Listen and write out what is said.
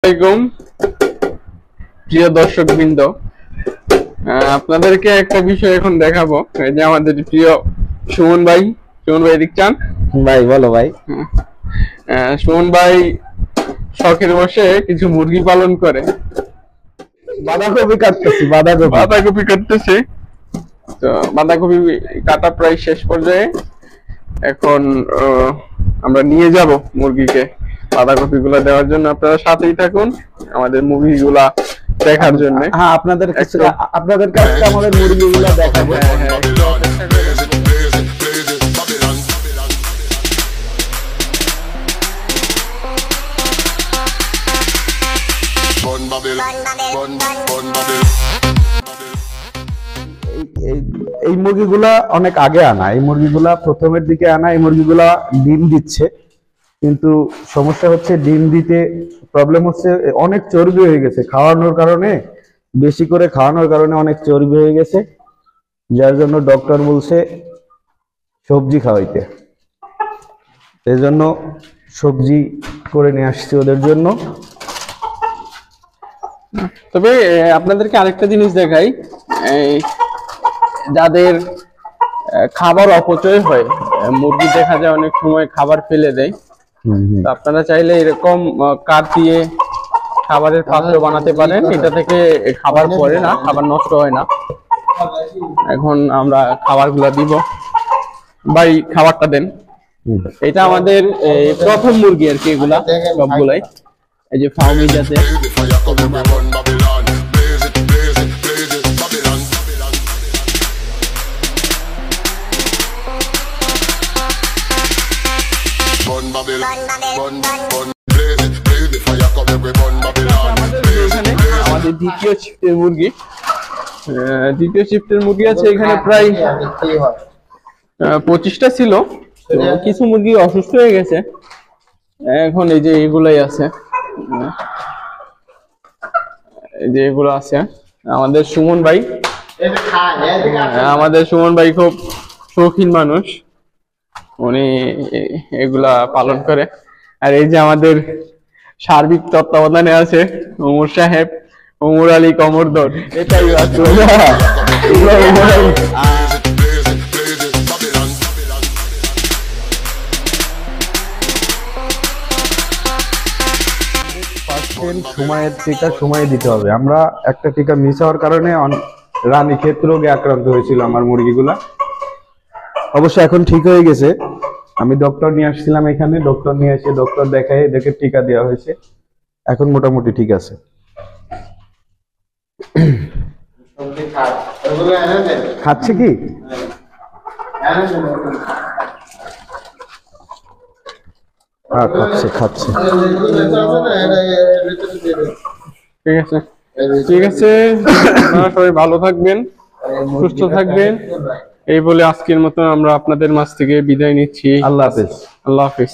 আসসালামু আলাইকুম প্রিয় দর্শকবৃন্দ, আপনাদেরকে একটা বিষয় এখন দেখাবো। এই যে আমাদের প্রিয় সুমন ভাই এদিক চান ভাই, বলো ভাই। সুমন ভাই শখের বসে কিছু মুরগি পালন করে। বাঁধাকপি কাটতেছি, বাঁধাকপি কাটতেছে। তো বাঁধাকপি কাটা প্রায় শেষ পর্যায়ে। এখন আমরা নিয়ে যাব মুরগিকে বাঁধাকপি গুলা দেওয়ার জন্য। আপনারা সাথেই থাকুন আমাদের মুভি গুলা দেখার জন্য। হ্যাঁ, আপনাদের কাছে আমাদের মুরগিগুলো দেখাবো। এই মুরগিগুলা অনেক আগে আনা, এই মুরগিগুলা প্রথমের দিকে আনা। এই মুরগিগুলা ডিম দিচ্ছে, কিন্তু সমস্যা হচ্ছে ডিম দিতে প্রবলেম হচ্ছে অনেক চর্বি হয়ে গেছে খাওয়ানোর কারণে, বেশি করে খাওয়ানোর কারণে অনেক চর্বি হয়ে গেছে, যার জন্য ডক্টর বলছে সবজি খাওয়াইতে। এই জন্য সবজি করে নিয়ে আসছি ওদের জন্য। তবে আপনাদেরকে আরেকটা জিনিস দেখাই, যাদের খাবার অপচয় হয়, মুরগি দেখা যায় অনেক সময় খাবার ফেলে দেয়। আপনারা চাইলে এরকম কাঠ দিয়ে খাবারের পাত্র বানাতে পারেন। এটা থেকে খাবার পড়ে না, খাবার নষ্ট হয় না। এখন আমরা খাবারগুলা দিব। ভাই, খাবারটা দেন। এটা আমাদের প্রথম মুরগি আর কি, এগুলা সবগুলাই এই যে ফার্মি জাতে। আমাদের দ্বিতীয় শিফটের মুরগি আছে এখানে প্রায় 25টা ছিল। কিছু মুরগি অসুস্থ হয়ে গেছে, এখন এই যে এগুলাই আছে। এই যে এগুলো আছে আমাদের সুমন ভাই খুব শৌখিন মানুষ, উনি এগুলা পালন করে। আর এই যে আমাদের সার্বিক তত্ত্বাবধানে আছে ওমর আলী কমরদর। এটাই সময়ের টিকা সময় দিতে হবে। আমরা একটা টিকা মিস হওয়ার কারণে রানীক্ষেত রোগে আক্রান্ত হয়েছিল আমার মুরগিগুলা। অবশ্য এখন ঠিক হয়ে গেছে। আমি ডক্টর নিয়ে আসছিলাম এখানে, ডক্টর নিয়ে এসে ডক্টর দেখায় দেখে টিকা দেওয়া হয়েছে, এখন মোটামুটি ঠিক আছে। খাচ্ছে কি? খাচ্ছে। ঠিক আছে, আপনারা সবাই ভালো থাকবেন, সুস্থ থাকবেন। এই বলে আজকের মতো আমরা আপনাদের মাঝ থেকে বিদায় নিচ্ছি। আল্লাহ হাফেজ। আল্লাহ হাফেজ।